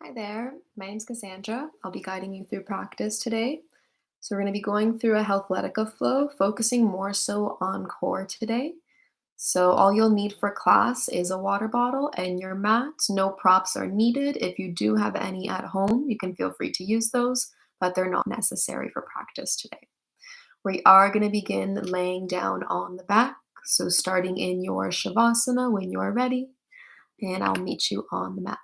Hi there, my name's Cassandra. I'll be guiding you through practice today. So we're going to be going through a Healthletica flow, focusing more so on core today. So all you'll need for class is a water bottle and your mat. No props are needed. If you do have any at home, you can feel free to use those, but they're not necessary for practice today. We are going to begin laying down on the back. So starting in your Shavasana when you're ready, and I'll meet you on the mat.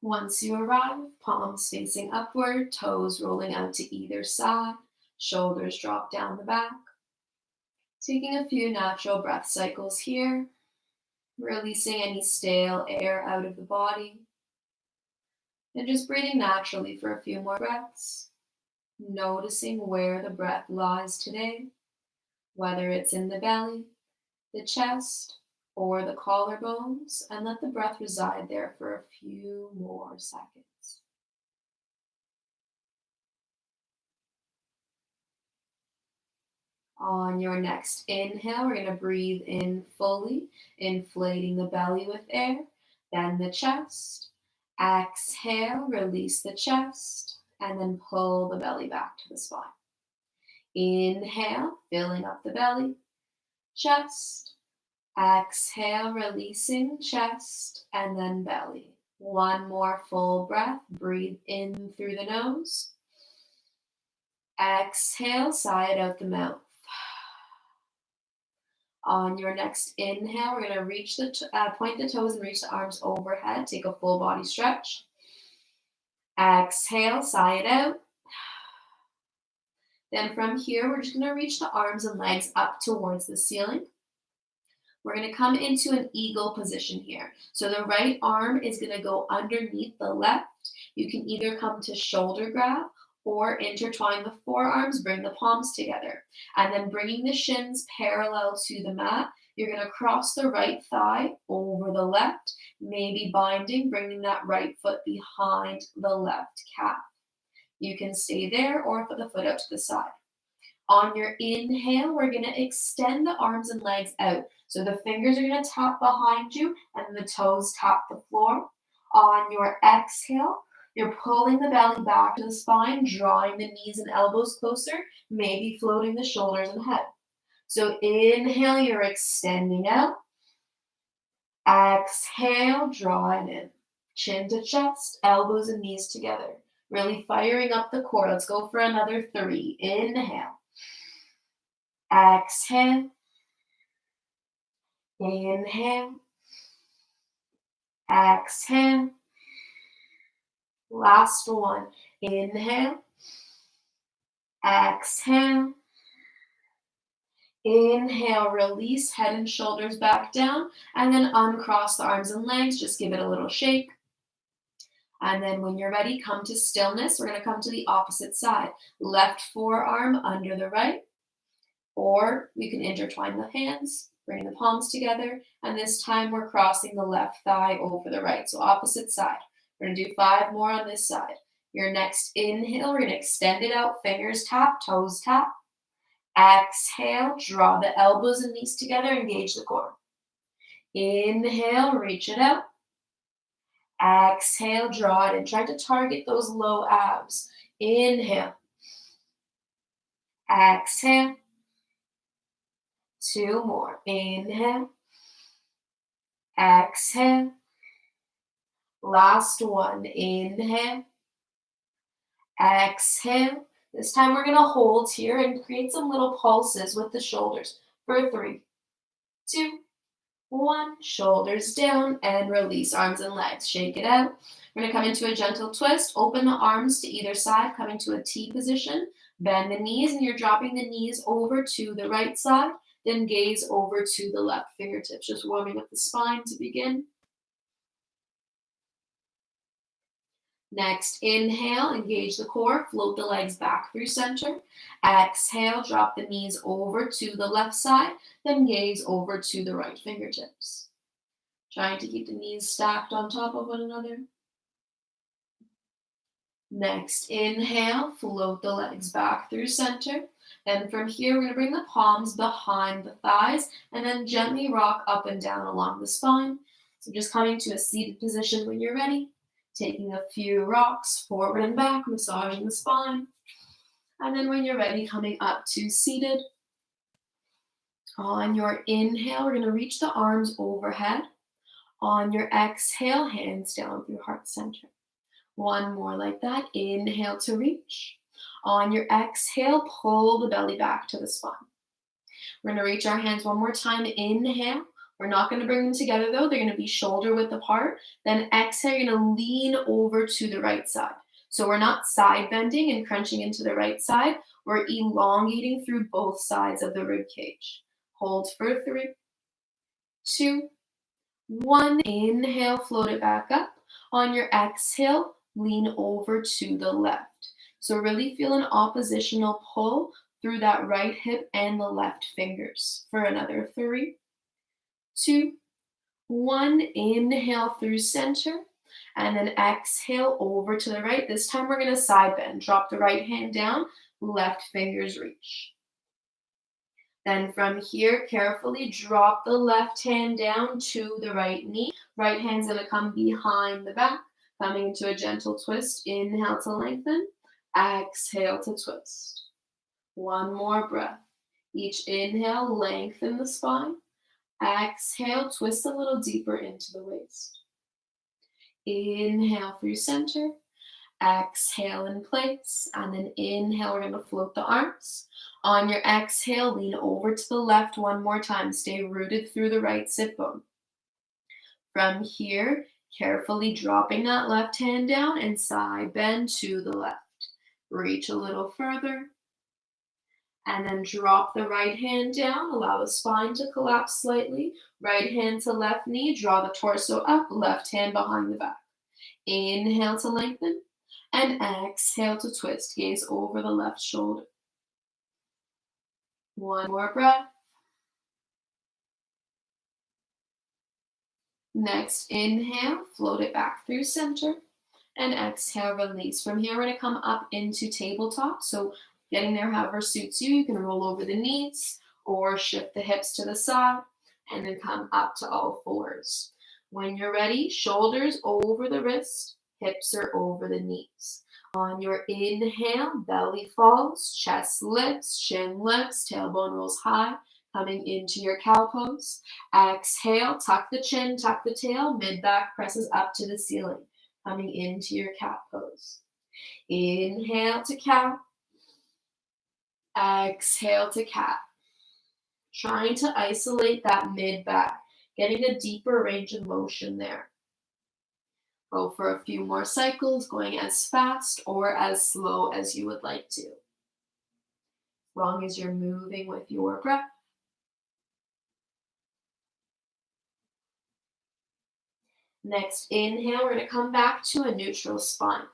Once you arrive, palms facing upward, toes rolling out to either side, shoulders drop down the back. Taking a few natural breath cycles here, releasing any stale air out of the body, and just breathing naturally for a few more breaths, noticing where the breath lies today, whether it's in the belly, the chest, or the collarbones, and let the breath reside there for a few more seconds. On your next inhale, we're going to breathe in fully, inflating the belly with air, then the chest. Exhale, release the chest, and then pull the belly back to the spine. Inhale, filling up the belly, chest. Exhale, releasing chest, and then belly. One more full breath. Breathe in through the nose. Exhale, sigh it out the mouth. On your next inhale, we're going to reach point the toes and reach the arms overhead. Take a full body stretch. Exhale, sigh it out. Then from here, we're just going to reach the arms and legs up towards the ceiling. We're going to come into an eagle position here. So the right arm is going to go underneath the left. You can either come to shoulder grab or intertwine the forearms, bring the palms together. And then bringing the shins parallel to the mat, you're going to cross the right thigh over the left, maybe binding, bringing that right foot behind the left calf. You can stay there or put the foot out to the side. On your inhale, we're going to extend the arms and legs out. So the fingers are going to tap behind you and the toes tap the floor. On your exhale, you're pulling the belly back to the spine, drawing the knees and elbows closer, maybe floating the shoulders and head. So inhale, you're extending out. Exhale, drawing in. Chin to chest, elbows and knees together. Really firing up the core. Let's go for another 3. Inhale. Exhale. Inhale. Exhale. Last one. Inhale. Exhale. Inhale, release head and shoulders back down, and then uncross the arms and legs. Just give it a little shake. And then when you're ready, come to stillness. We're going to come to the opposite side. Left forearm under the right, or we can intertwine the hands, bring the palms together, and this time we're crossing the left thigh over the right. So opposite side. We're going to do 5 more on this side. Your next inhale, we're going to extend it out, fingers tap, toes tap. Exhale, draw the elbows and knees together, engage the core. Inhale, reach it out. Exhale, draw it in. Try to target those low abs. Inhale. Exhale. 2 more. Inhale. Exhale. Last one. Inhale. Exhale. This time we're going to hold here and create some little pulses with the shoulders for 3, 2, 1. Shoulders down and release arms and legs. Shake it out. We're going to come into a gentle twist. Open the arms to either side, coming to a T position. Bend the knees, and you're dropping the knees over to the right side. Then gaze over to the left fingertips. Just warming up the spine to begin. Next, inhale, engage the core, float the legs back through center. Exhale, drop the knees over to the left side, then gaze over to the right fingertips. Trying to keep the knees stacked on top of one another. Next, inhale, float the legs back through center. Then from here, we're going to bring the palms behind the thighs and then gently rock up and down along the spine. So just coming to a seated position when you're ready, taking a few rocks forward and back, massaging the spine. And then when you're ready, coming up to seated. On your inhale, we're going to reach the arms overhead. On your exhale, hands down through heart center. One more like that. Inhale to reach. On your exhale, pull the belly back to the spine. We're going to reach our hands one more time. Inhale. We're not going to bring them together though. They're going to be shoulder width apart. Then exhale, you're going to lean over to the right side. So we're not side bending and crunching into the right side. We're elongating through both sides of the rib cage. Hold for 3, 2, 1. Inhale, float it back up. On your exhale, lean over to the left. So really feel an oppositional pull through that right hip and the left fingers. For another 3, 2, 1. Inhale through center. And then exhale over to the right. This time we're going to side bend. Drop the right hand down, left fingers reach. Then from here, carefully drop the left hand down to the right knee. Right hand's going to come behind the back, coming into a gentle twist. Inhale to lengthen. Exhale to twist. One more breath. Each inhale, lengthen the spine. Exhale, twist a little deeper into the waist. Inhale through center. Exhale in place. And then inhale, we're going to float the arms. On your exhale, lean over to the left one more time. Stay rooted through the right sit bone. From here, carefully dropping that left hand down and side bend to the left. Reach a little further. And then drop the right hand down. Allow the spine to collapse slightly. Right hand to left knee. Draw the torso up. Left hand behind the back. Inhale to lengthen. And exhale to twist. Gaze over the left shoulder. One more breath. Next, inhale, float it back through center. And exhale, release. From here, we're going to come up into tabletop. So getting there however suits you. You can roll over the knees or shift the hips to the side and then come up to all fours. When you're ready, shoulders over the wrist, hips are over the knees. On your inhale, belly falls, chest lifts, chin lifts, tailbone rolls high, coming into your cow pose. Exhale, tuck the chin, tuck the tail, mid-back presses up to the ceiling, coming into your cat pose. Inhale to cow. Exhale to cat. Trying to isolate that mid-back, getting a deeper range of motion there. Go for a few more cycles, going as fast or as slow as you would like to. As long as you're moving with your breath. Next, inhale, we're going to come back to a neutral spine.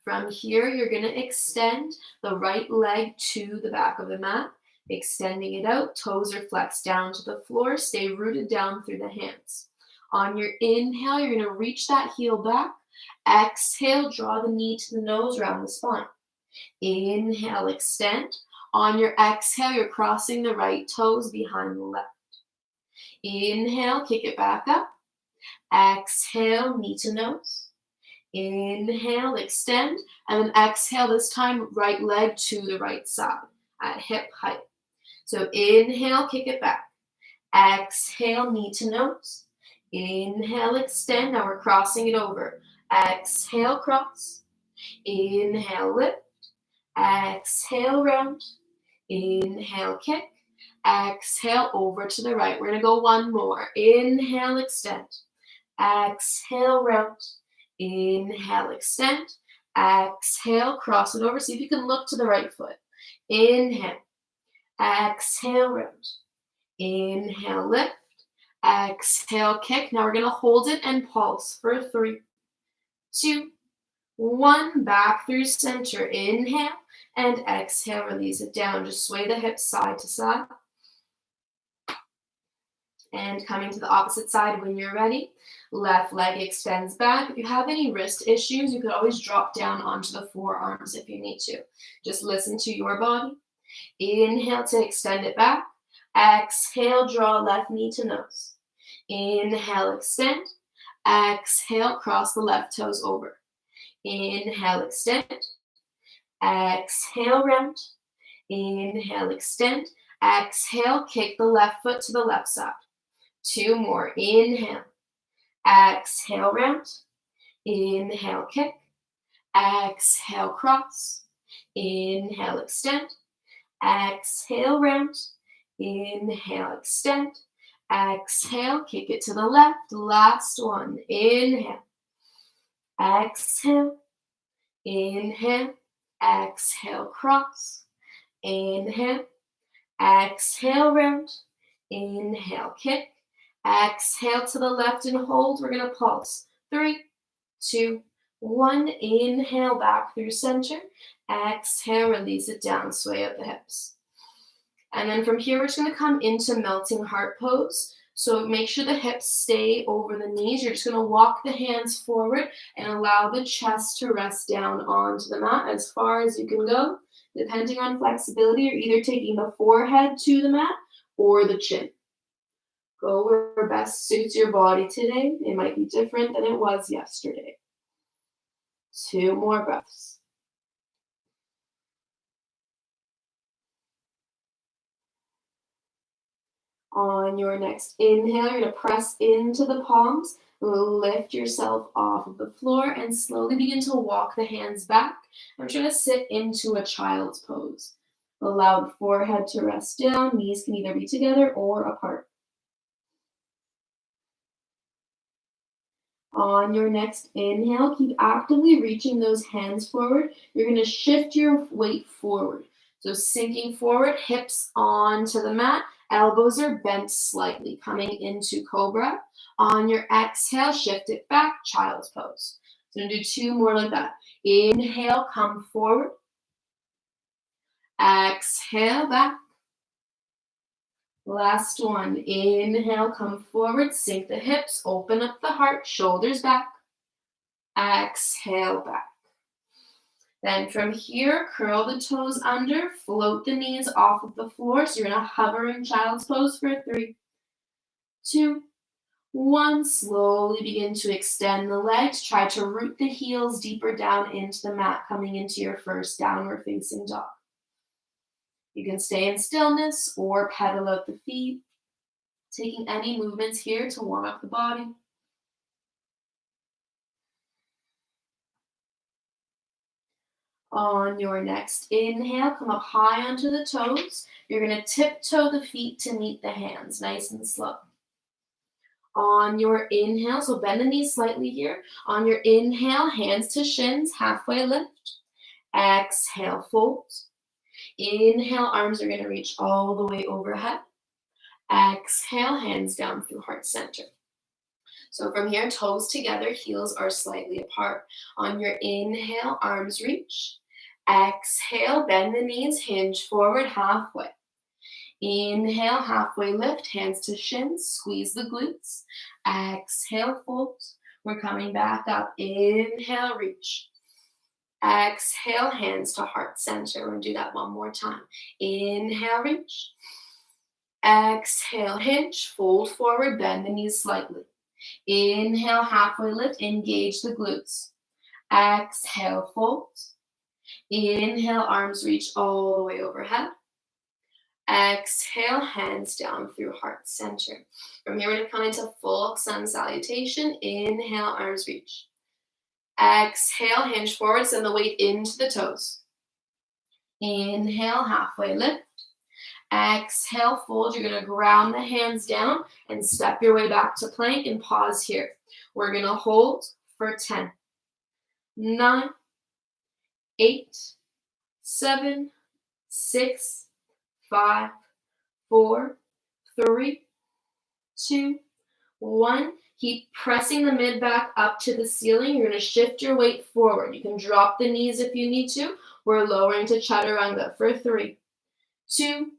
From here, you're going to extend the right leg to the back of the mat, extending it out, toes are flexed down to the floor, stay rooted down through the hands. On your inhale, you're going to reach that heel back. Exhale, draw the knee to the nose, round the spine. Inhale, extend. On your exhale, you're crossing the right toes behind the left. Inhale, kick it back up. Exhale, knee to nose. Inhale, extend. And then exhale, this time, right leg to the right side at hip height. So inhale, kick it back. Exhale, knee to nose. Inhale, extend. Now we're crossing it over. Exhale, cross. Inhale, lift. Exhale, round. Inhale, kick. Exhale, over to the right. We're going to go one more. Inhale, extend. Exhale, round. Inhale, extend. Exhale, cross it over. See if you can look to the right foot. Inhale. Exhale, round. Inhale, lift. Exhale, kick. Now we're going to hold it and pulse for 3, 2, 1. Back through center. Inhale and exhale. Release it down. Just sway the hips side to side. And coming to the opposite side when you're ready. Left leg extends back. If you have any wrist issues, you could always drop down onto the forearms if you need to. Just listen to your body. Inhale to extend it back. Exhale, draw left knee to nose. Inhale, extend. Exhale, cross the left toes over. Inhale, extend. Exhale, round. Inhale, extend. Exhale, kick the left foot to the left side. 2 more. Inhale. Exhale, round. Inhale, kick. Exhale, cross. Inhale, extend. Exhale, round. Inhale, extend. Exhale, kick it to the left. Last one. Inhale. Exhale. Inhale. Exhale, cross. Inhale. Exhale, round. Inhale, kick. Exhale to the left and hold. We're going to pulse. 3, 2, 1. Inhale back through center. Exhale, release it down. Sway up the hips. And then from here, we're just going to come into melting heart pose. So make sure the hips stay over the knees. You're just going to walk the hands forward and allow the chest to rest down onto the mat as far as you can go. Depending on flexibility, you're either taking the forehead to the mat or the chin. Go where best suits your body today. It might be different than it was yesterday. 2 more breaths. On your next inhale, you're going to press into the palms, lift yourself off of the floor, and slowly begin to walk the hands back. I'm going to sit into a child's pose. Allow the forehead to rest down. Knees can either be together or apart. On your next inhale, keep actively reaching those hands forward. You're going to shift your weight forward. So sinking forward, hips onto the mat. Elbows are bent slightly, coming into cobra. On your exhale, shift it back, child's pose. So I'm going to do 2 more like that. Inhale, come forward. Exhale, back. Last one. Inhale, come forward, sink the hips, open up the heart, shoulders back. Exhale, back. Then from here, curl the toes under, float the knees off of the floor. So you're going to hover in child's pose for 3, 2, 1. Slowly begin to extend the legs. Try to root the heels deeper down into the mat, coming into your first downward facing dog. You can stay in stillness or pedal out the feet, taking any movements here to warm up the body. On your next inhale, come up high onto the toes. You're going to tiptoe the feet to meet the hands, nice and slow. On your inhale, so bend the knees slightly here. On your inhale, hands to shins, halfway lift. Exhale, fold. Inhale, arms are going to reach all the way overhead. Exhale, hands down through heart center. So from here, toes together, heels are slightly apart. On your inhale, arms reach. Exhale, bend the knees, hinge forward halfway. Inhale, halfway lift, hands to shins, squeeze the glutes. Exhale, fold. We're coming back up. Inhale, reach. Exhale, hands to heart center. We're going to do that one more time. Inhale, reach. Exhale, hinge, fold forward, bend the knees slightly. Inhale, halfway lift, engage the glutes. Exhale, fold. Inhale, arms reach all the way overhead. Exhale, hands down through heart center. From here, we're going to come into full sun salutation. Inhale, arms reach. Exhale, hinge forward, send the weight into the toes. Inhale, halfway lift. Exhale, fold. You're going to ground the hands down and step your way back to plank and pause here. We're going to hold for 10, 9, 8, 7, 6, 5, 4, 3, 2, 1. Keep pressing the mid back up to the ceiling. You're going to shift your weight forward. You can drop the knees if you need to. We're lowering to chaturanga for 3, 2,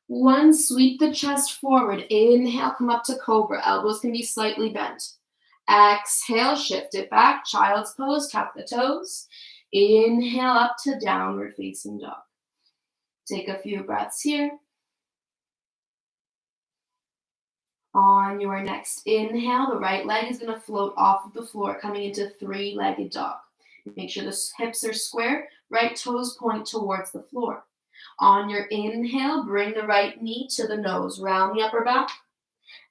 1. Sweep the chest forward. Inhale, come up to cobra. Elbows can be slightly bent. Exhale, shift it back. Child's pose, tuck the toes. Inhale up to downward facing dog. Take a few breaths here. On your next inhale, the right leg is going to float off of the floor, coming into three-legged dog. Make sure the hips are square, right toes point towards the floor. On your inhale, bring the right knee to the nose, round the upper back.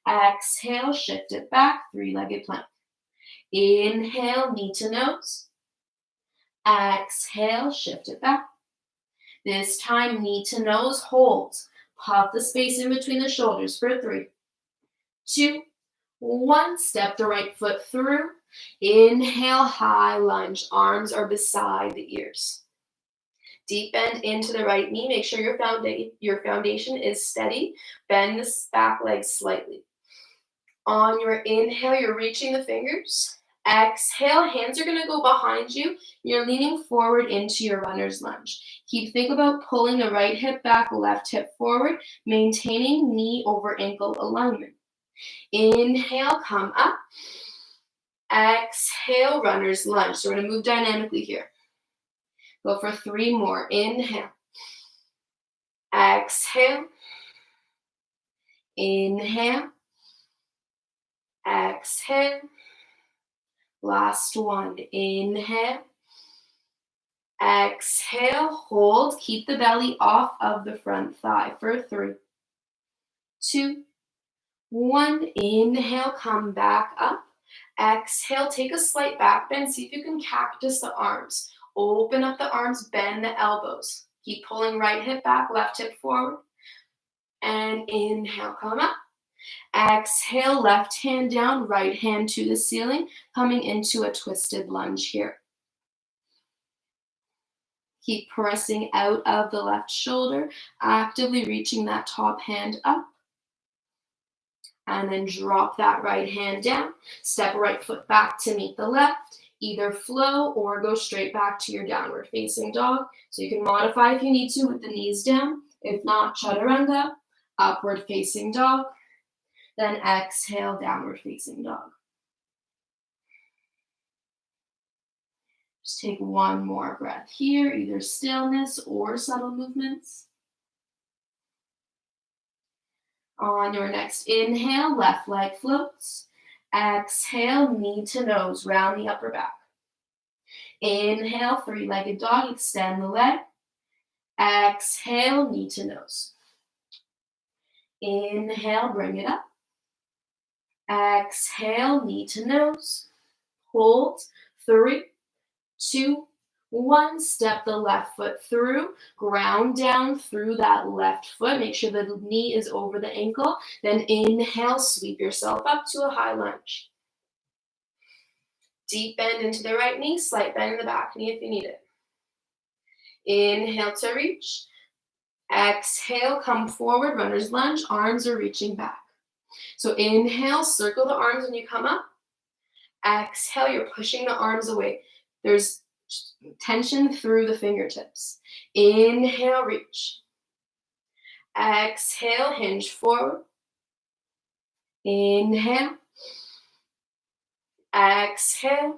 Exhale, shift it back, three-legged plank. Inhale, knee to nose. Exhale, shift it back. This time, knee to nose, hold. Puff the space in between the shoulders for 3, 2, 1. Step the right foot through. Inhale, high lunge. Arms are beside the ears. Deep bend into the right knee. Make sure your foundation is steady. Bend the back leg slightly. On your inhale, you're reaching the fingers. Exhale, hands are going to go behind you. You're leaning forward into your runner's lunge. Think about pulling the right hip back, left hip forward, maintaining knee over ankle alignment. Inhale, come up. Exhale, runner's lunge. So we're going to move dynamically here. Go for 3 more. Inhale. Exhale. Inhale. Exhale. Last one. Inhale. Exhale. Hold. Keep the belly off of the front thigh for 3, 2, 1. Inhale. Come back up. Exhale. Take a slight back bend. See if you can cactus the arms. Open up the arms. Bend the elbows. Keep pulling right hip back, left hip forward. And inhale. Come up. Exhale, left hand down, right hand to the ceiling, coming into a twisted lunge here. Keep pressing out of the left shoulder, actively reaching that top hand up. And then drop that right hand down. Step right foot back to meet the left. Either flow or go straight back to your downward facing dog. So you can modify if you need to with the knees down. If not, chaturanga, upward facing dog. Then exhale, downward facing dog. Just take one more breath here, either stillness or subtle movements. On your next inhale, left leg floats. Exhale, knee to nose, round the upper back. Inhale, three-legged dog, extend the leg. Exhale, knee to nose. Inhale, bring it up. Exhale, knee to nose. Hold. 3, 2, 1. Step the left foot through. Ground down through that left foot. Make sure the knee is over the ankle. Then inhale, sweep yourself up to a high lunge. Deep bend into the right knee. Slight bend in the back knee if you need it. Inhale to reach. Exhale, come forward, runner's lunge. Arms are reaching back. So inhale, circle the arms when you come up. Exhale, you're pushing the arms away. There's tension through the fingertips. Inhale, reach. Exhale, hinge forward. Inhale. Exhale.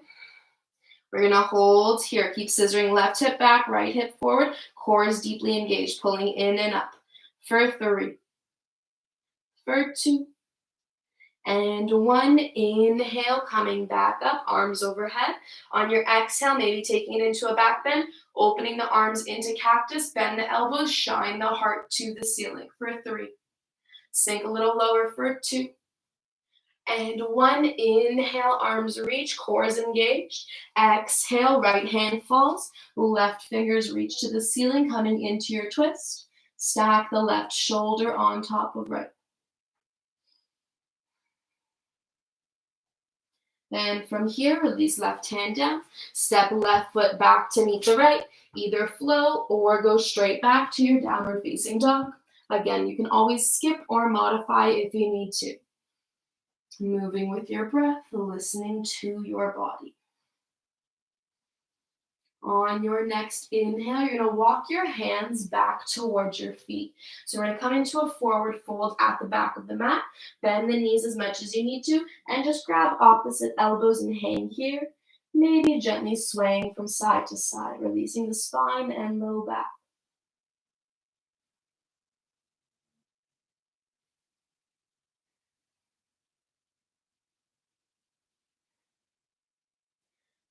We're going to hold here. Keep scissoring left hip back, right hip forward. Core is deeply engaged, pulling in and up. For 3, for 2, and 1. Inhale, coming back up, arms overhead. On your exhale, maybe taking it into a back bend, opening the arms into cactus, bend the elbows, shine the heart to the ceiling. For 3, sink a little lower for 2, and 1. Inhale, arms reach, core is engaged. Exhale, right hand falls, left fingers reach to the ceiling, coming into your twist. Stack the left shoulder on top of right. Then from here, release left hand down. Step left foot back to meet the right. Either flow or go straight back to your downward facing dog. Again, you can always skip or modify if you need to. Moving with your breath, listening to your body. On your next inhale, you're going to walk your hands back towards your feet. So we're going to come into a forward fold at the back of the mat. Bend the knees as much as you need to, and just grab opposite elbows and hang here. Maybe gently swaying from side to side, releasing the spine and low back.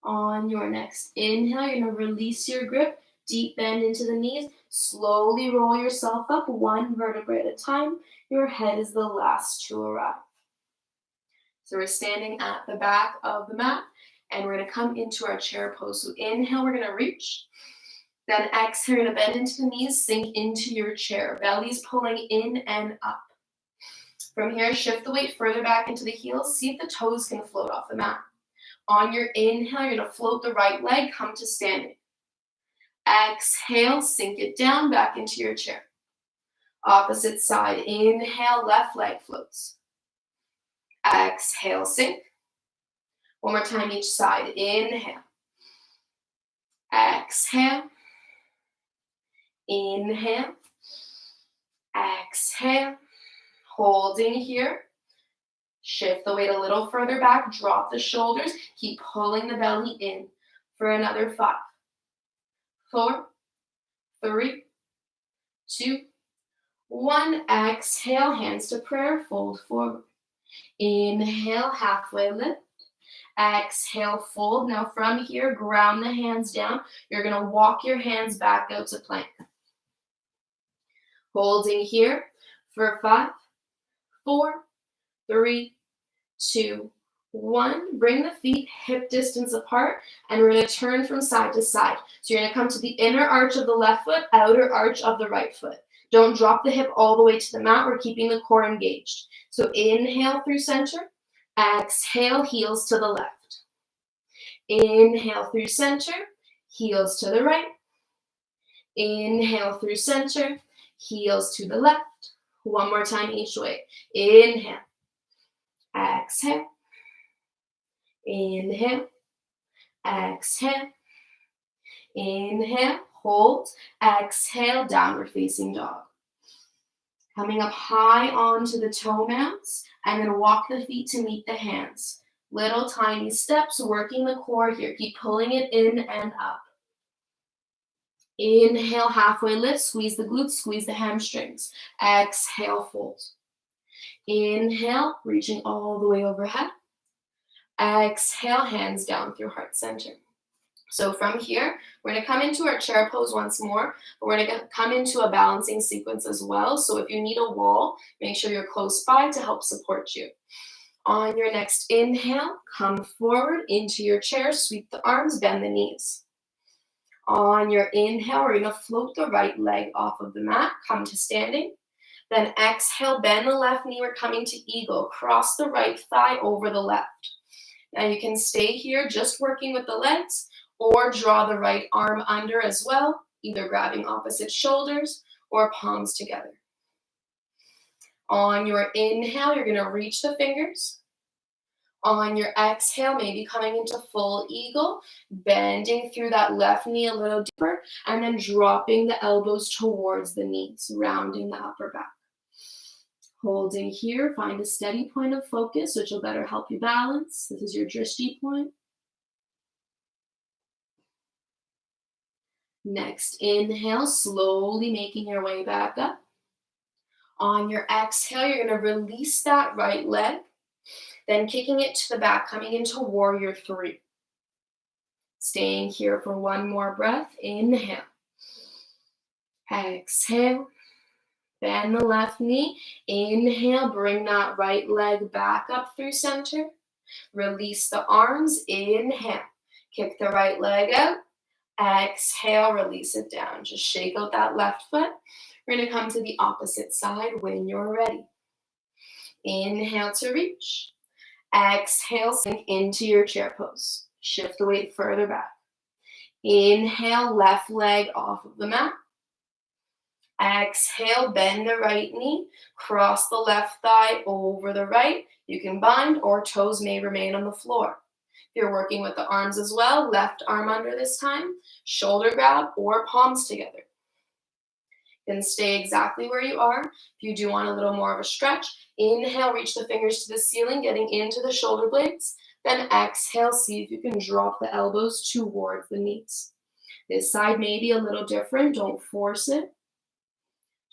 On your next inhale, you're going to release your grip, deep bend into the knees, slowly roll yourself up one vertebrae at a time. Your head is the last to arrive. So we're standing at the back of the mat, and we're going to come into our chair pose. So inhale, we're going to reach. Then exhale, you're going to bend into the knees, sink into your chair. Belly's pulling in and up. From here, shift the weight further back into the heels. See if the toes can float off the mat. On your inhale, you're going to float the right leg, come to standing. Exhale, sink it down back into your chair. Opposite side, inhale, left leg floats. Exhale, sink. One more time each side, inhale. Exhale. Inhale. Exhale. Holding here. Shift the weight a little further back, drop the shoulders, keep pulling the belly in for another 5, 4, 3, 2, 1. Exhale, hands to prayer, fold forward. Inhale, halfway lift. Exhale, fold. Now from here, ground the hands down. You're going to walk your hands back out to plank. Holding here for 5, 4, 3, 2, 1. Bring the feet hip distance apart, and we're going to turn from side to side. So you're going to come to the inner arch of the left foot, outer arch of the right foot. Don't drop the hip all the way to the mat. We're keeping the core engaged. So inhale through center. Exhale, heels to the left. Inhale through center. Heels to the right. Inhale through center. Heels to the left. One more time each way. Inhale. Exhale. Inhale. Exhale. Inhale. Hold. Exhale. Downward facing dog. Coming up high onto the toe mounts. I'm going to walk the feet to meet the hands. Little tiny steps, working the core here. Keep pulling it in and up. Inhale, halfway lift. Squeeze the glutes, squeeze the hamstrings. Exhale, fold. Inhale, reaching all the way overhead. Exhale, hands down through heart center. So from here, we're going to come into our chair pose once more, but we're going to come into a balancing sequence as well. So if you need a wall, make sure you're close by to help support you. On your next inhale, come forward into your chair, sweep the arms, bend the knees. On your inhale, we're going to float the right leg off of the mat, come to standing. Then exhale, bend the left knee, we're coming to eagle. Cross the right thigh over the left. Now you can stay here just working with the legs, or draw the right arm under as well, either grabbing opposite shoulders or palms together. On your inhale, you're going to reach the fingers. On your exhale, maybe coming into full eagle, bending through that left knee a little deeper, and then dropping the elbows towards the knees, rounding the upper back. Holding here, find a steady point of focus, which will better help you balance. This is your drishti point. Next inhale, slowly making your way back up. On your exhale, you're going to release that right leg, then kicking it to the back, coming into warrior 3. Staying here for one more breath. Inhale. Exhale. Bend the left knee. Inhale, bring that right leg back up through center. Release the arms. Inhale. Kick the right leg out. Exhale, release it down. Just shake out that left foot. We're going to come to the opposite side when you're ready. Inhale to reach. Exhale, sink into your chair pose. Shift the weight further back. Inhale, left leg off of the mat. Exhale, bend the right knee. Cross the left thigh over the right. You can bind or toes may remain on the floor. If you're working with the arms as well, left arm under this time, shoulder grab or palms together. Then stay exactly where you are. If you do want a little more of a stretch, inhale, reach the fingers to the ceiling, getting into the shoulder blades. Then exhale, see if you can drop the elbows towards the knees. This side may be a little different. Don't force it.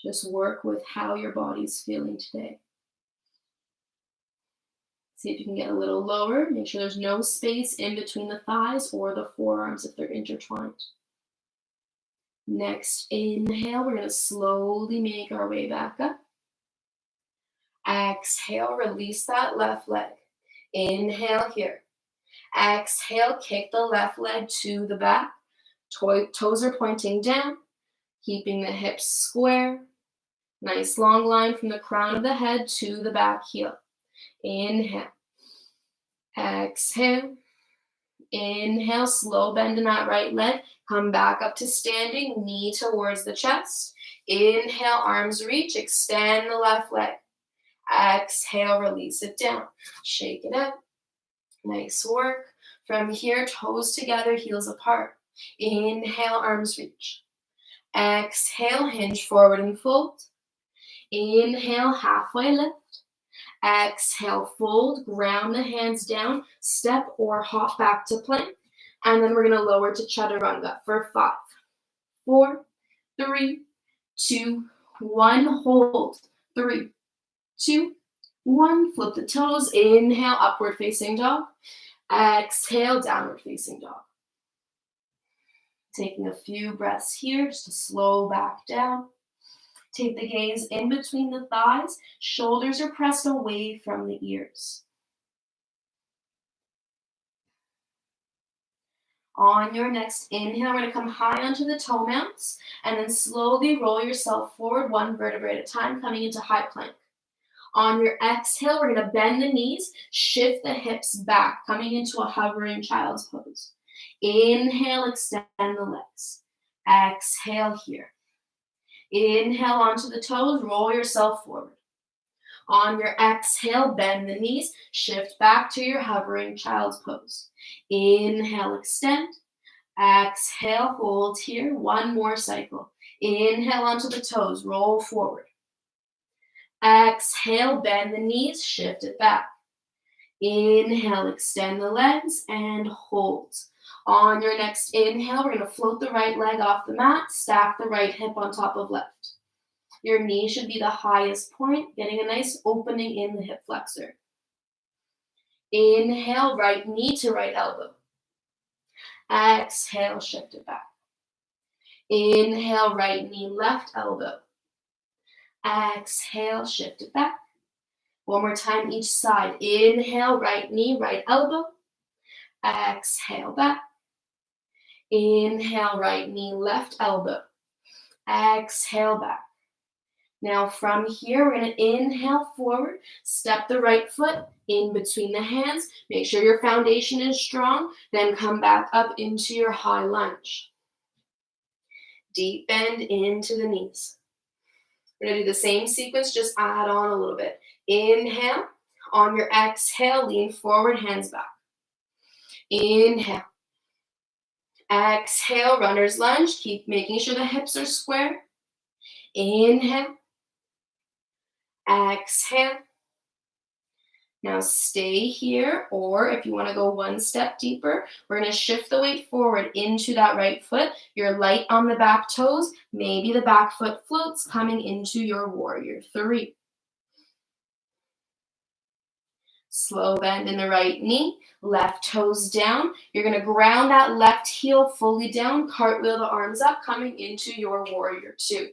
Just work with how your body's feeling today. See if you can get a little lower. Make sure there's no space in between the thighs or the forearms if they're intertwined. Next inhale, we're going to slowly make our way back up. Exhale, release that left leg. Inhale here. Exhale, kick the left leg to the back. Toes are pointing down, keeping the hips square. Nice long line from the crown of the head to the back heel. Inhale. Exhale. Inhale, slow bend in that right leg. Come back up to standing, knee towards the chest. Inhale, arms reach, extend the left leg. Exhale, release it down. Shake it out. Nice work. From here, toes together, heels apart. Inhale, arms reach. Exhale, hinge forward and fold. Inhale, halfway lift. Exhale, fold, ground the hands down, step or hop back to plank. And then we're going to lower to chaturanga for 5, 4, 3, 2, 1. Hold. 3, 2, 1. Flip the toes. Inhale, upward facing dog. Exhale, downward facing dog. Taking a few breaths here just to slow back down. Take the gaze in between the thighs. Shoulders are pressed away from the ears. On your next inhale, we're going to come high onto the toe mounts and then slowly roll yourself forward 1 vertebrae at a time, coming into high plank. On your exhale, we're going to bend the knees, shift the hips back, coming into a hovering child's pose. Inhale, extend the legs. Exhale here. Inhale onto the toes, roll yourself forward. On your exhale, bend the knees, shift back to your hovering child's pose. Inhale, extend. Exhale, hold here. 1 more cycle. Inhale onto the toes, roll forward. Exhale, bend the knees, shift it back. Inhale, extend the legs, and hold. On your next inhale, we're going to float the right leg off the mat, stack the right hip on top of left. Your knee should be the highest point, getting a nice opening in the hip flexor. Inhale, right knee to right elbow. Exhale, shift it back. Inhale, right knee, left elbow. Exhale, shift it back. 1 more time each side. Inhale, right knee, right elbow. Exhale, back. Inhale, right knee, left elbow. Exhale, back. Now from here, we're going to inhale forward, step the right foot in between the hands. Make sure your foundation is strong. Then come back up into your high lunge. Deep bend into the knees. We're going to do the same sequence, just add on a little bit. Inhale. On your exhale, lean forward, hands back. Inhale. Exhale, runner's lunge. Keep making sure the hips are square. Inhale. Exhale. Now stay here, or if you want to go 1 step deeper, we're going to shift the weight forward into that right foot. You're light on the back toes. Maybe the back foot floats, coming into your warrior 3. Slow bend in the right knee, left toes down. You're going to ground that left heel fully down, cartwheel the arms up, coming into your warrior 2.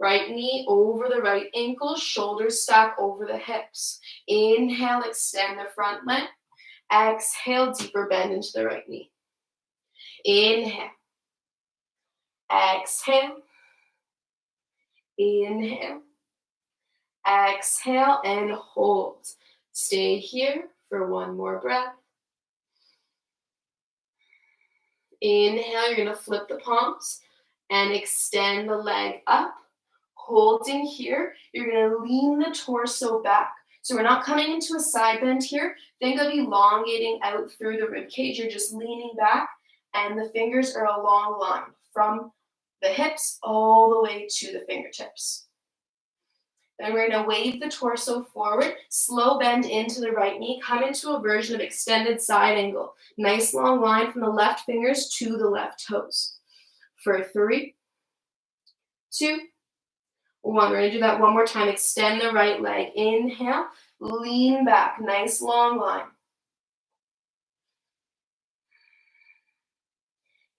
Right knee over the right ankle, shoulders stack over the hips. Inhale, extend the front leg. Exhale, deeper bend into the right knee. Inhale. Exhale. Inhale. Exhale and hold. Stay here for 1 more breath. Inhale, you're going to flip the palms and extend the leg up. Holding here, you're going to lean the torso back. So we're not coming into a side bend here. Think of elongating out through the rib cage. You're just leaning back, and the fingers are a long line from the hips all the way to the fingertips. Then we're going to wave the torso forward, slow bend into the right knee, come into a version of extended side angle. Nice long line from the left fingers to the left toes. For 3, 2, 1. We're going to do that one more time. Extend the right leg. Inhale, lean back. Nice long line.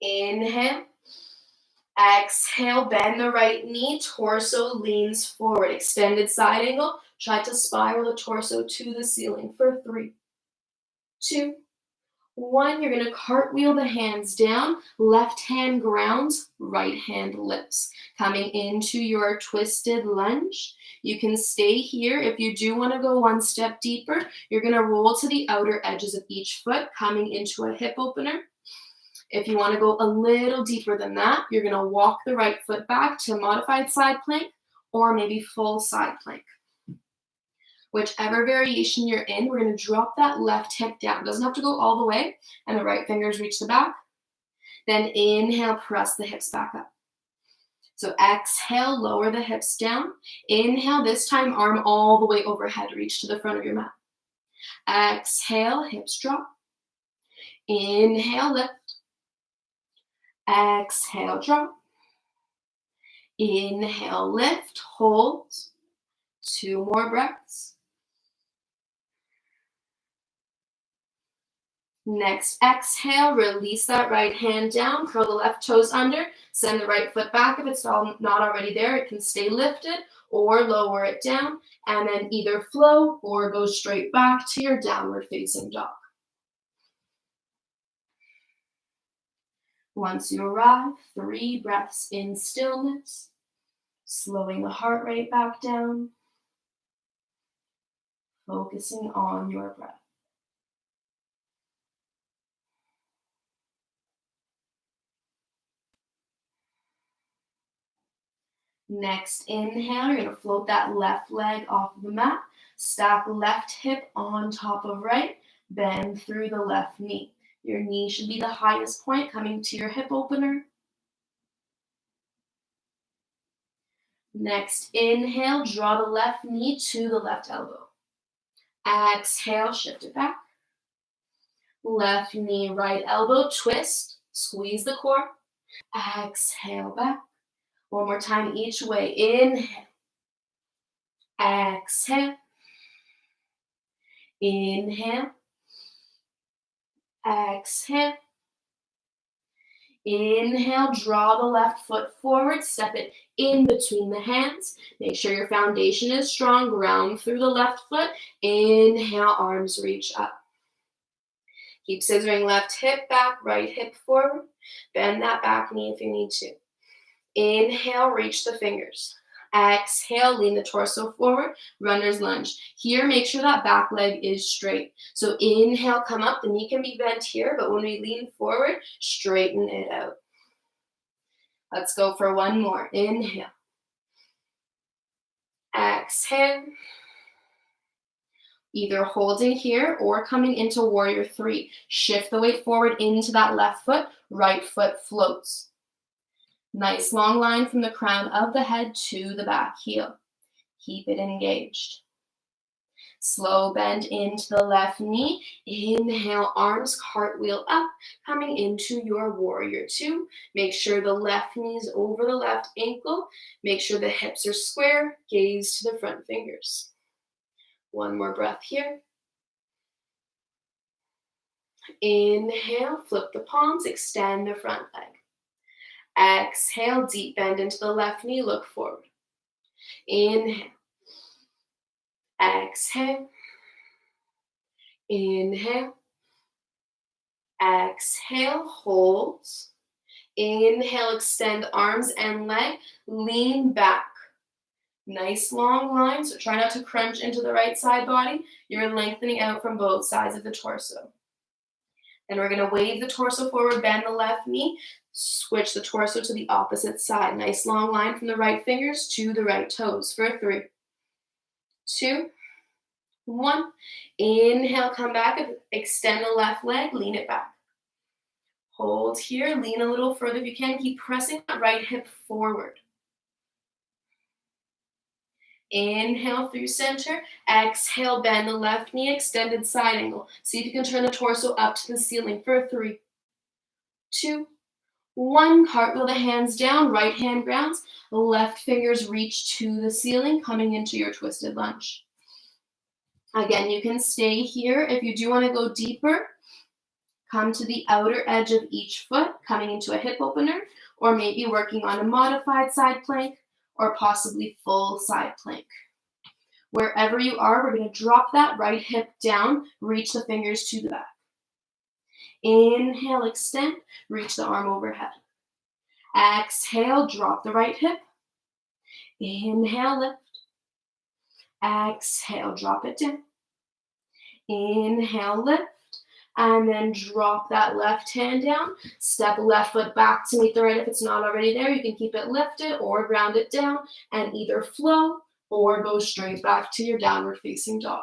Inhale. Exhale, bend the right knee, torso leans forward. Extended side angle. Try to spiral the torso to the ceiling for 3, 2, 1. You're going to cartwheel the hands down. Left hand grounds, right hand lifts. Coming into your twisted lunge. You can stay here. If you do want to go one step deeper, you're going to roll to the outer edges of each foot, coming into a hip opener. If you want to go a little deeper than that, you're going to walk the right foot back to modified side plank or maybe full side plank. Whichever variation you're in, we're going to drop that left hip down. Doesn't have to go all the way, and the right fingers reach the back. Then inhale, press the hips back up. So exhale, lower the hips down. Inhale, this time arm all the way overhead, reach to the front of your mat. Exhale, hips drop. Inhale, lift. Exhale, drop. Inhale, lift, hold. 2 more breaths. Next, exhale, release that right hand down, curl the left toes under, send the right foot back. If it's not already there, it can stay lifted or lower it down, and then either flow or go straight back to your downward facing dog. Once you arrive, 3 breaths in stillness, slowing the heart rate back down, focusing on your breath. Next, inhale, you're going to float that left leg off of the mat, stack left hip on top of right, bend through the left knee. Your knee should be the highest point, coming to your hip opener. Next, inhale, draw the left knee to the left elbow. Exhale, shift it back. Left knee, right elbow, twist, squeeze the core. Exhale, back. One more time each way. Inhale. Exhale. Inhale. Exhale. Inhale, draw the left foot forward, step it in between the hands. Make sure your foundation is strong, ground through the left foot. Inhale, arms reach up. Keep scissoring left hip back, right hip forward. Bend that back knee if you need to. Inhale, reach the fingers. Exhale, lean the torso forward, runner's lunge. Here, make sure that back leg is straight. So inhale, come up. The knee can be bent here, but when we lean forward, straighten it out. Let's go for one more. Inhale. Exhale. Either holding here or coming into warrior 3. Shift the weight forward into that left foot. Right foot floats. Nice long line from the crown of the head to the back heel. Keep it engaged. Slow bend into the left knee. Inhale, arms cartwheel up, coming into your warrior 2. Make sure the left knee is over the left ankle. Make sure the hips are square. Gaze to the front fingers. One more breath here. Inhale, flip the palms, extend the front leg. Exhale, deep bend into the left knee, look forward. Inhale. Exhale. Inhale. Exhale, hold. Inhale, extend arms and leg, lean back. Nice long line, so try not to crunch into the right side body. You're lengthening out from both sides of the torso. Then we're going to wave the torso forward, bend the left knee, switch the torso to the opposite side. Nice long line from the right fingers to the right toes for 3, 2, 1. Inhale, come back, extend the left leg, lean it back. Hold here, lean a little further if you can. Keep pressing that right hip forward. Inhale through center. Exhale, bend the left knee, extended side angle. See if you can turn the torso up to the ceiling for 3, 2, 1. Cartwheel the hands down, right hand grounds. Left fingers reach to the ceiling, coming into your twisted lunge. Again, you can stay here. If you do want to go deeper, come to the outer edge of each foot, coming into a hip opener, or maybe working on a modified side plank, or possibly full side plank. Wherever you are, we're going to drop that right hip down, reach the fingers to the back. Inhale, extend, reach the arm overhead. Exhale, drop the right hip. Inhale, lift. Exhale, drop it down. Inhale, lift. And then drop that left hand down. Step left foot back to meet the right. If it's not already there, you can keep it lifted or ground it down and either flow or go straight back to your downward facing dog.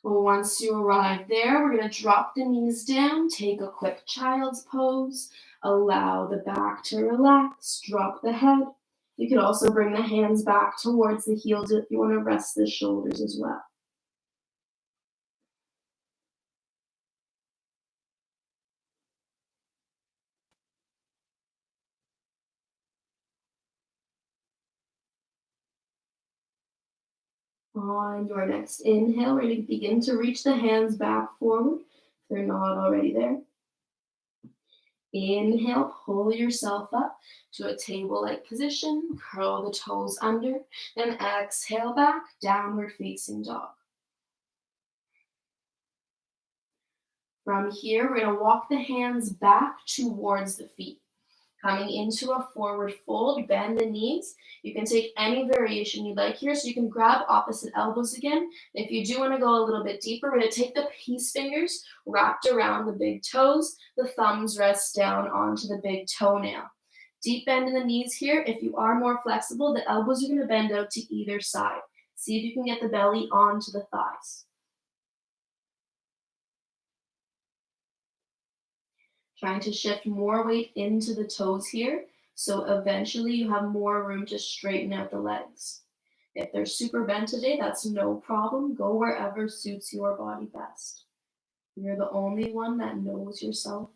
Once you arrive there, we're going to drop the knees down, take a quick child's pose, allow the back to relax, drop the head. You could also bring the hands back towards the heels if you want to rest the shoulders as well. On your next inhale, we're going to begin to reach the hands back forward if they're not already there. Inhale, pull yourself up to a table-like position, curl the toes under, then exhale back, downward facing dog. From here, we're going to walk the hands back towards the feet. Coming into a forward fold, bend the knees. You can take any variation you'd like here, so you can grab opposite elbows again. If you do want to go a little bit deeper, we're going to take the peace fingers wrapped around the big toes. The thumbs rest down onto the big toenail. Deep bend in the knees here. If you are more flexible, the elbows are going to bend out to either side. See if you can get the belly onto the thighs. Trying to shift more weight into the toes here, so eventually you have more room to straighten out the legs. If they're super bent today, that's no problem. Go wherever suits your body best. You're the only one that knows yourself.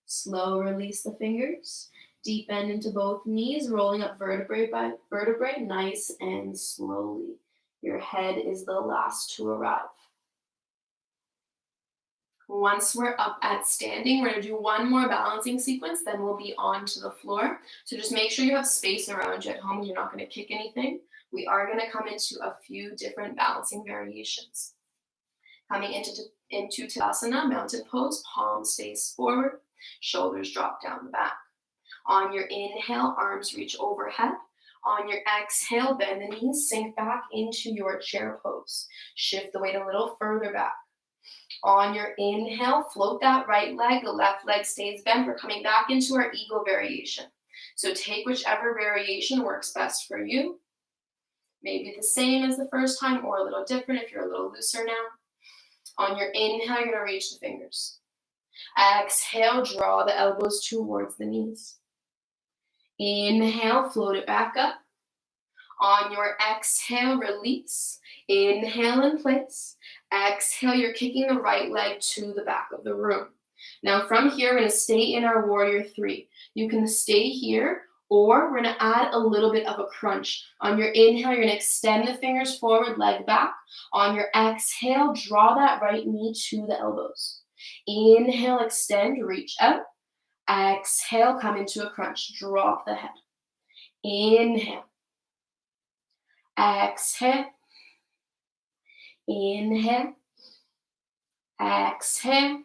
Slow release the fingers. Deep bend into both knees, rolling up vertebrae by vertebrae, nice and slowly. Your head is the last to arrive. Once we're up at standing, we're going to do one more balancing sequence, then we'll be onto the floor. So just make sure you have space around you at home and you're not going to kick anything. We are going to come into a few different balancing variations. Coming into Tadasana, mountain pose, palms face forward, shoulders drop down the back. On your inhale, arms reach overhead. On your exhale, bend the knees, sink back into your chair pose. Shift the weight a little further back. On your inhale, float that right leg, the left leg stays bent. We're coming back into our eagle variation. So take whichever variation works best for you. Maybe the same as the first time or a little different if you're a little looser now. On your inhale, you're going to reach the fingers. Exhale, draw the elbows towards the knees. Inhale, float it back up. On your exhale, release. Inhale in place. Exhale, you're kicking the right leg to the back of the room. Now from here, we're going to stay in our warrior 3. You can stay here, or we're going to add a little bit of a crunch. On your inhale, you're going to extend the fingers forward, leg back. On your exhale, draw that right knee to the elbows. Inhale, extend, reach out. Exhale, come into a crunch, drop the head. Inhale. Exhale. Inhale. Exhale.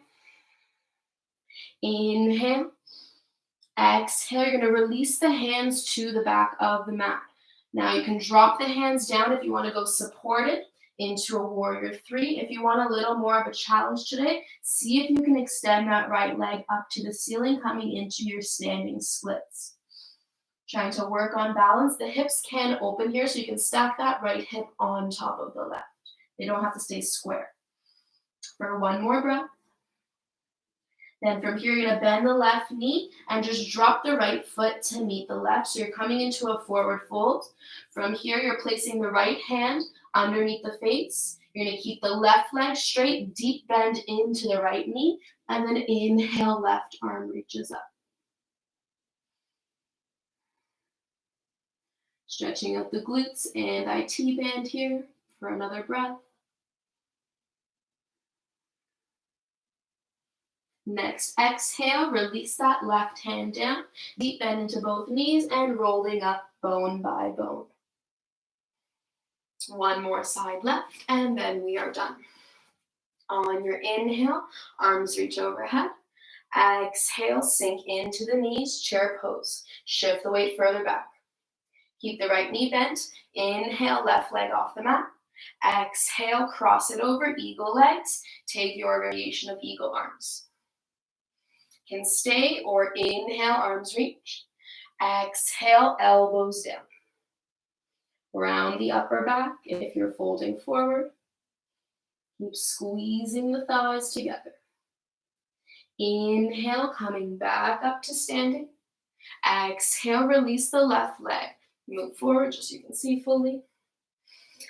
Inhale. Exhale. You're going to release the hands to the back of the mat. Now you can drop the hands down if you want to go supported into a warrior 3. If you want a little more of a challenge today, see if you can extend that right leg up to the ceiling, coming into your standing splits. Trying to work on balance. The hips can open here, so you can stack that right hip on top of the left. They don't have to stay square. For one more breath. Then from here, you're going to bend the left knee and just drop the right foot to meet the left. So you're coming into a forward fold. From here, you're placing the right hand underneath the face. You're going to keep the left leg straight, deep bend into the right knee, and then inhale, left arm reaches up. Stretching out the glutes and IT band here for another breath. Next, exhale, release that left hand down, deep bend into both knees and rolling up bone by bone. One more side left, and then we are done. On your inhale, arms reach overhead. Exhale, sink into the knees, chair pose. Shift the weight further back. Keep the right knee bent. Inhale, left leg off the mat. Exhale, cross it over, eagle legs. Take your variation of eagle arms. Can stay or inhale, arms reach. Exhale, elbows down. Round the upper back if you're folding forward. Keep squeezing the thighs together. Inhale, coming back up to standing. Exhale, release the left leg. Move forward just so you can see fully.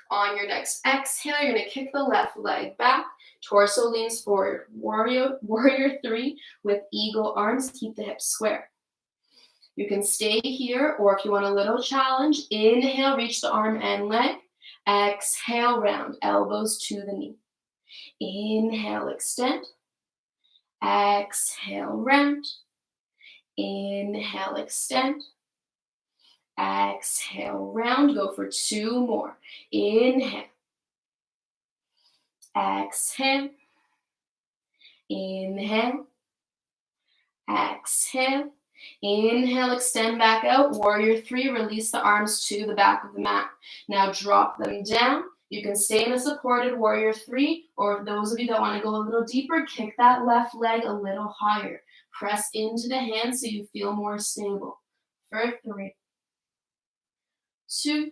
On your next exhale, you're going to kick the left leg back. Torso leans forward. Warrior 3 with eagle arms. Keep the hips square. You can stay here, or if you want a little challenge, inhale, reach the arm and leg. Exhale, round, elbows to the knee. Inhale, extend. Exhale, round. Inhale, extend. Exhale, round. Go for 2 more. Inhale. Exhale. Inhale. Exhale. Inhale, extend back out. Warrior 3, release the arms to the back of the mat. Now drop them down. You can stay in a supported warrior 3, or those of you that want to go a little deeper, kick that left leg a little higher. Press into the hands so you feel more stable. For 3, 2,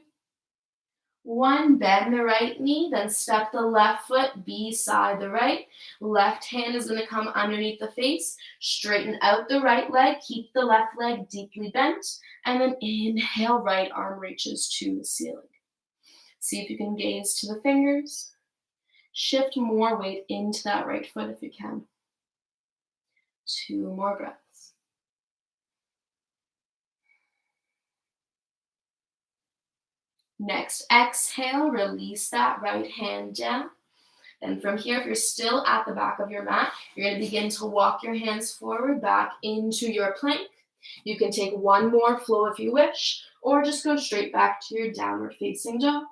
1, bend the right knee, then step the left foot beside the right. Left hand is going to come underneath the face. Straighten out the right leg. Keep the left leg deeply bent. And then inhale, right arm reaches to the ceiling. See if you can gaze to the fingers. Shift more weight into that right foot if you can. 2 more breaths. Next, exhale, release that right hand down. And from here, if you're still at the back of your mat, you're going to begin to walk your hands forward back into your plank. You can take 1 more flow if you wish, or just go straight back to your downward facing dog.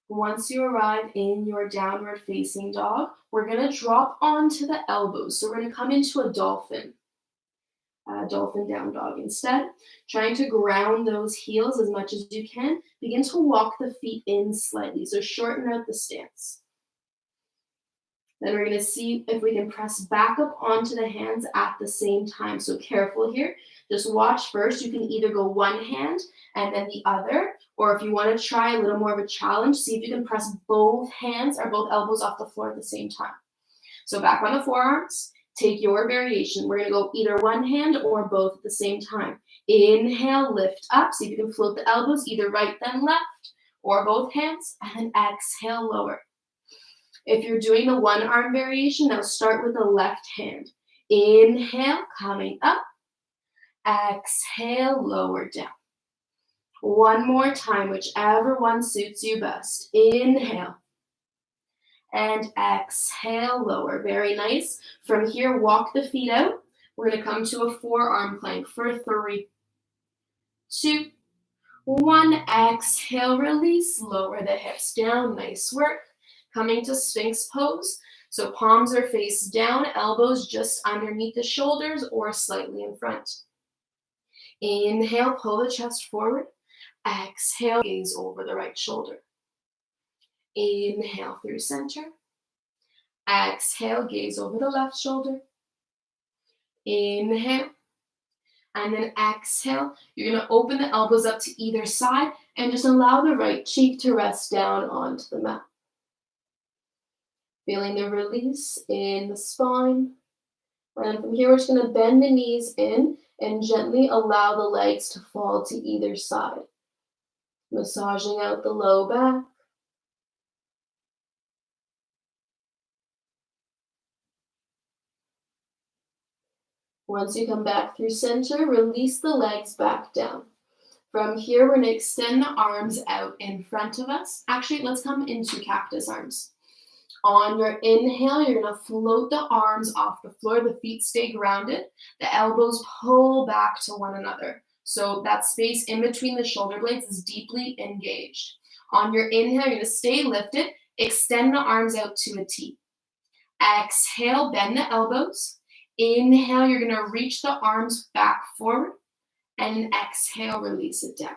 Once you arrive in your downward facing dog, we're going to drop onto the elbows. So we're going to come into a dolphin down dog instead. Trying to ground those heels as much as you can. Begin to walk the feet in slightly, so shorten out the stance. Then we're going to see if we can press back up onto the hands at the same time. So careful here. Just watch first. You can either go one hand and then the other, or if you want to try a little more of a challenge, see if you can press both hands or both elbows off the floor at the same time. So back on the forearms. Take your variation. We're going to go either one hand or both at the same time. Inhale, lift up. See if you can float the elbows, either right then left, or both hands. And then exhale, lower. If you're doing the one arm variation, now start with the left hand. Inhale, coming up. Exhale, lower down. One more time, whichever one suits you best. Inhale. And exhale, lower. Very nice. From here, walk the feet out. We're going to come to a forearm plank for 3, 2, 1. Exhale, release. Lower the hips down. Nice work. Coming to Sphinx pose. So palms are face down, elbows just underneath the shoulders or slightly in front. Inhale, pull the chest forward. Exhale, gaze over the right shoulder. Inhale through center. Exhale, gaze over the left shoulder. Inhale. And then exhale, you're going to open the elbows up to either side and just allow the right cheek to rest down onto the mat. Feeling the release in the spine. And from here, we're just going to bend the knees in and gently allow the legs to fall to either side. Massaging out the low back. Once you come back through center, release the legs back down. From here, we're going to extend the arms out in front of us. Actually, let's come into cactus arms. On your inhale, you're going to float the arms off the floor. The feet stay grounded. The elbows pull back to one another. So that space in between the shoulder blades is deeply engaged. On your inhale, you're going to stay lifted. Extend the arms out to a T. Exhale, bend the elbows. Inhale, you're going to reach the arms back forward. And exhale, release it down.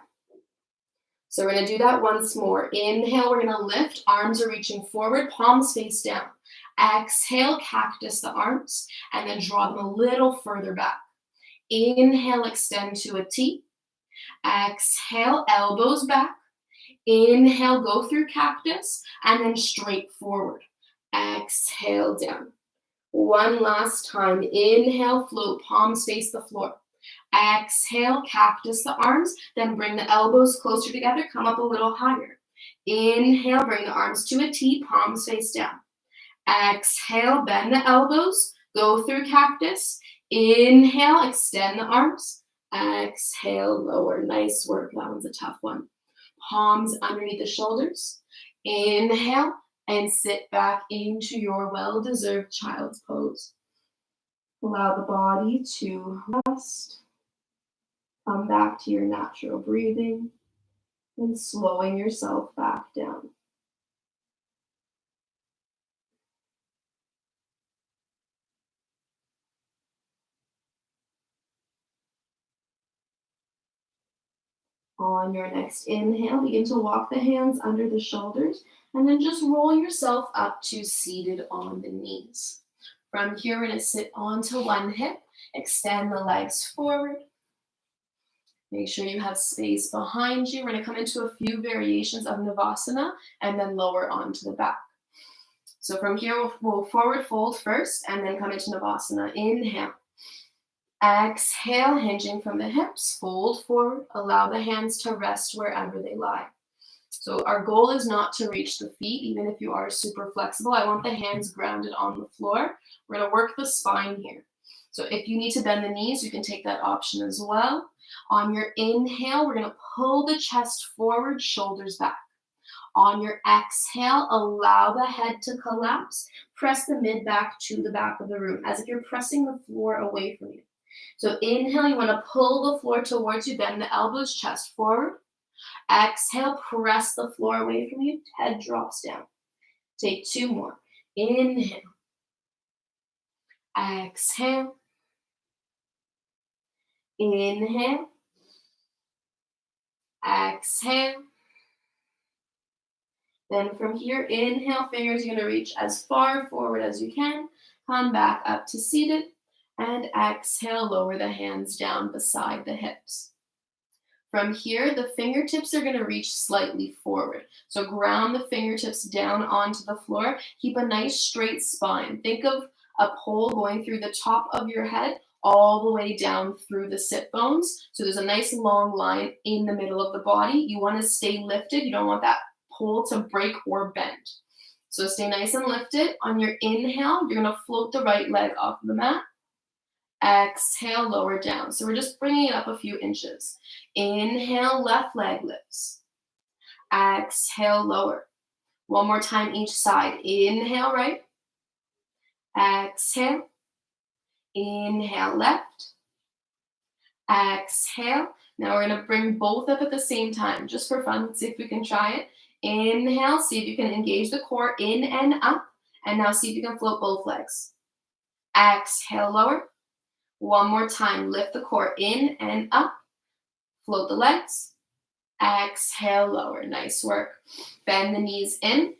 So we're going to do that once more. Inhale, we're going to lift. Arms are reaching forward, palms face down. Exhale, cactus the arms, and then draw them a little further back. Inhale, extend to a T. Exhale, elbows back. Inhale, go through cactus, and then straight forward. Exhale, down. One last time. Inhale, float, palms face the floor. Exhale, cactus the arms, then bring the elbows closer together, come up a little higher. Inhale, bring the arms to a T, palms face down. Exhale, bend the elbows, go through cactus. Inhale, extend the arms. Exhale, lower. Nice work. That one's a tough one. Palms underneath the shoulders. Inhale, and sit back into your well-deserved child's pose. Allow the body to rest. Come back to your natural breathing and slowing yourself back down. On your next inhale, begin to walk the hands under the shoulders and then just roll yourself up to seated on the knees. From here, we're going to sit onto one hip, extend the legs forward. Make sure you have space behind you. We're going to come into a few variations of Navasana and then lower onto the back. So from here, we'll forward fold first and then come into Navasana. Inhale. Exhale, hinging from the hips. Fold forward. Allow the hands to rest wherever they lie. So our goal is not to reach the feet, even if you are super flexible. I want the hands grounded on the floor. We're going to work the spine here. So if you need to bend the knees, you can take that option as well. On your inhale, we're going to pull the chest forward, shoulders back. On your exhale, allow the head to collapse. Press the mid back to the back of the room, as if you're pressing the floor away from you. So inhale, you want to pull the floor towards you, bend the elbows, chest forward. Exhale, press the floor away from you, head drops down. Take two more. Inhale. Exhale. Inhale. Exhale. Then from here, inhale, fingers are going to reach as far forward as you can. Come back up to seated. And exhale, lower the hands down beside the hips. From here, the fingertips are going to reach slightly forward. So ground the fingertips down onto the floor. Keep a nice straight spine. Think of a pole going through the top of your head all the way down through the sit bones. So there's a nice long line in the middle of the body. You want to stay lifted. You don't want that pole to break or bend. So stay nice and lifted. On your inhale, you're going to float the right leg off the mat. Exhale, lower down. So we're just bringing it up a few inches. Inhale, left leg lifts. Exhale, lower. One more time each side. Inhale, right. Exhale. Inhale, left. Exhale. Now we're going to bring both up at the same time, just for fun. Let's see if we can try it. Inhale, see if you can engage the core in and up. And now see if you can float both legs. Exhale, lower. One more time, lift the core in and up. Float the legs. Exhale, lower. Nice work. Bend the knees in.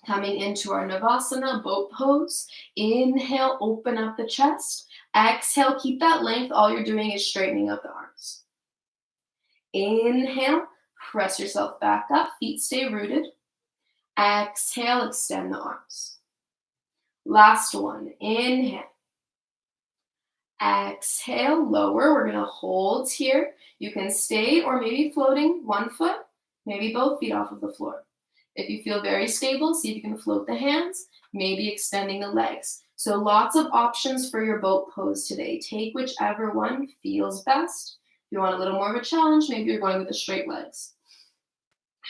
Coming into our Navasana, boat pose. Inhale, open up the chest. Exhale, keep that length. All you're doing is straightening out the arms. Inhale, press yourself back up, feet stay rooted. Exhale, extend the arms. Last one, inhale. Exhale, lower. We're gonna hold here. You can stay or maybe floating one foot, maybe both feet off of the floor. If you feel very stable, see if you can float the hands, maybe extending the legs. So lots of options for your boat pose today. Take whichever one feels best. If you want a little more of a challenge, maybe you're going with the straight legs.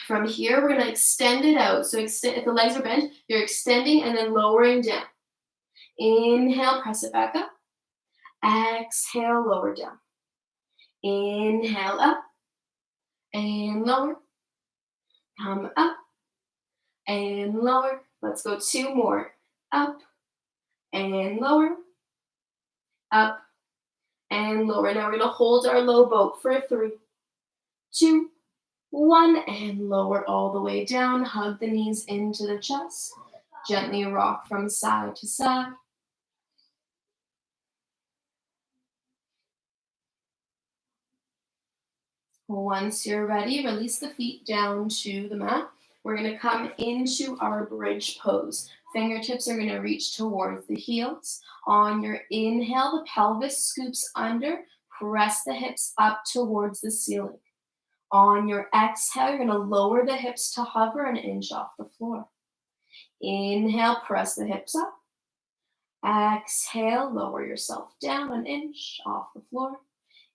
From here, we're gonna extend it out. So if the legs are bent, you're extending and then lowering down. Inhale, press it back up. Exhale, lower down. Inhale, up and lower. Come up and lower. Let's go 2 more. Up and lower. Up and lower. Now we're going to hold our low boat for 3, 2, 1, and lower all the way down. Hug the knees into the chest. Gently rock from side to side. Once you're ready, release the feet down to the mat. We're going to come into our bridge pose. Fingertips are going to reach towards the heels. On your inhale, the pelvis scoops under. Press the hips up towards the ceiling. On your exhale, you're going to lower the hips to hover an inch off the floor. Inhale, press the hips up. Exhale, lower yourself down an inch off the floor.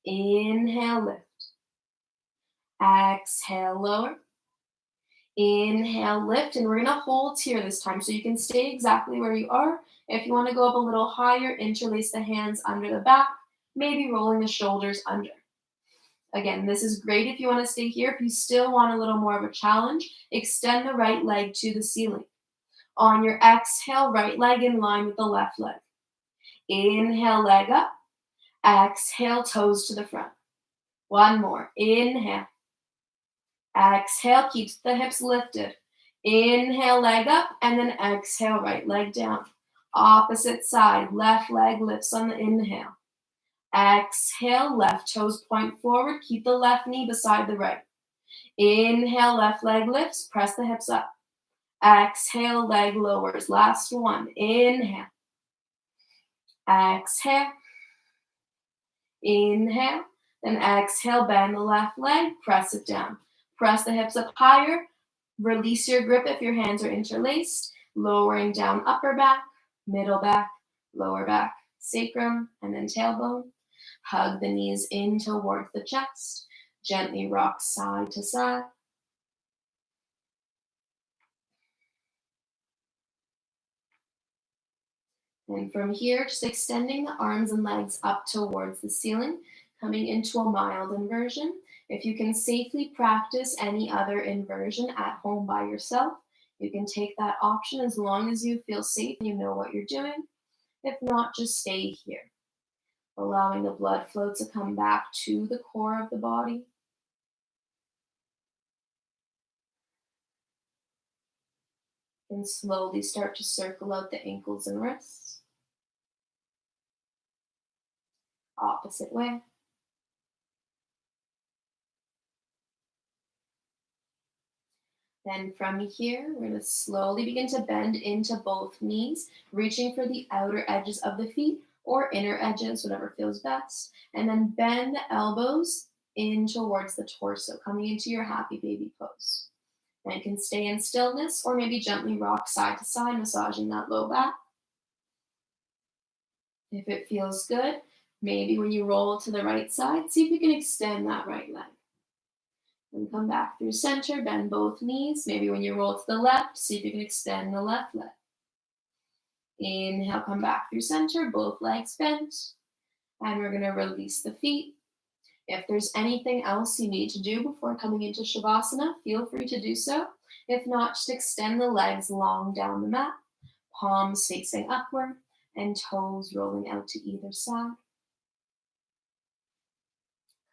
Inhale, lift. Exhale, lower. Inhale, lift, and we're going to hold here this time so you can stay exactly where you are. If you want to go up a little higher, interlace the hands under the back, maybe rolling the shoulders under. Again, this is great if you want to stay here. If you still want a little more of a challenge, extend the right leg to the ceiling. On your exhale, right leg in line with the left leg. Inhale, leg up. Exhale, toes to the front. One more. Inhale. Exhale, keeps the hips lifted. Inhale, leg up, and then exhale, right leg down. Opposite side, left leg lifts on the inhale. Exhale, left toes point forward. Keep the left knee beside the right. Inhale, left leg lifts. Press the hips up. Exhale, leg lowers. Last one. Inhale. Exhale. Inhale. Then exhale, bend the left leg. Press it down. Press the hips up higher. Release your grip if your hands are interlaced. Lowering down upper back, middle back, lower back, sacrum, and then tailbone. Hug the knees in towards the chest. Gently rock side to side. And from here, just extending the arms and legs up towards the ceiling, coming into a mild inversion. If you can safely practice any other inversion at home by yourself, you can take that option as long as you feel safe and you know what you're doing. If not, just stay here, allowing the blood flow to come back to the core of the body. And slowly start to circle out the ankles and wrists. Opposite way. Then from here, we're going to slowly begin to bend into both knees, reaching for the outer edges of the feet or inner edges, whatever feels best. And then bend the elbows in towards the torso, coming into your happy baby pose. And you can stay in stillness or maybe gently rock side to side, massaging that low back. If it feels good, maybe when you roll to the right side, see if you can extend that right leg. And come back through center, bend both knees. Maybe when you roll to the left, see if you can extend the left leg. Inhale, come back through center, both legs bent. And we're going to release the feet. If there's anything else you need to do before coming into Shavasana, feel free to do so. If not, just extend the legs long down the mat, palms facing upward, and toes rolling out to either side.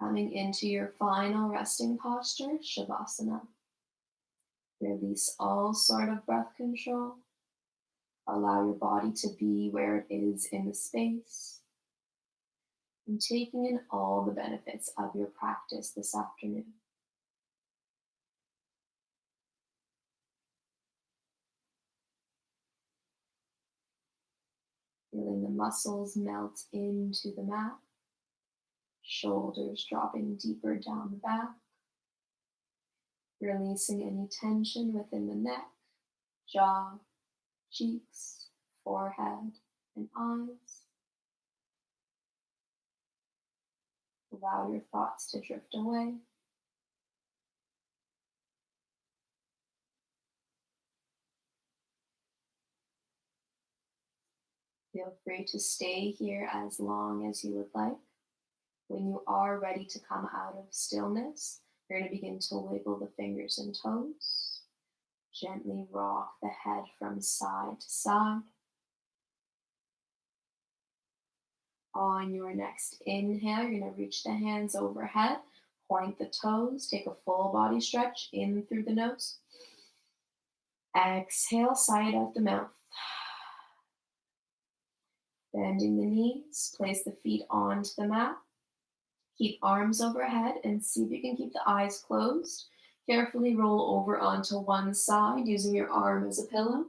Coming into your final resting posture, Shavasana. Release all sort of breath control. Allow your body to be where it is in the space. and taking in all the benefits of your practice this afternoon. Feeling the muscles melt into the mat, shoulders dropping deeper down the back, releasing any tension within the neck, jaw, cheeks, forehead, and eyes. Allow your thoughts to drift away. Feel free to stay here as long as you would like. When you are ready to come out of stillness, you're going to begin to wiggle the fingers and toes. Gently rock the head from side to side. On your next inhale, you're going to reach the hands overhead, point the toes, take a full body stretch in through the nose. Exhale, sigh it out the mouth. Bending the knees, place the feet onto the mat. Keep arms overhead and see if you can keep the eyes closed. Carefully roll over onto one side using your arm as a pillow.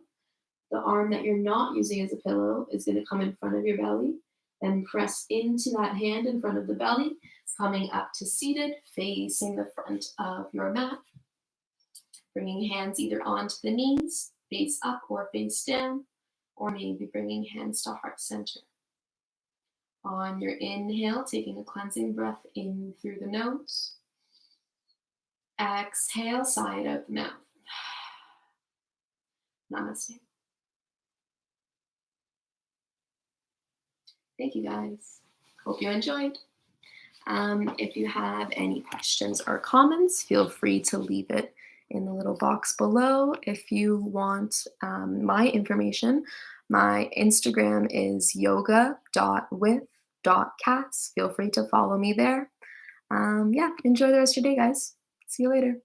The arm that you're not using as a pillow is going to come in front of your belly. Then press into that hand in front of the belly, coming up to seated, facing the front of your mat. Bringing hands either onto the knees, face up or face down, or maybe bringing hands to heart center. On your inhale, taking a cleansing breath in through the nose. Exhale, sigh it out the mouth. Namaste. Thank you guys. Hope you enjoyed. If you have any questions or comments, feel free to leave it in the little box below. If you want my information, my Instagram is yoga.with.cas. Feel free to follow me there. Yeah, enjoy the rest of your day, guys. See you later.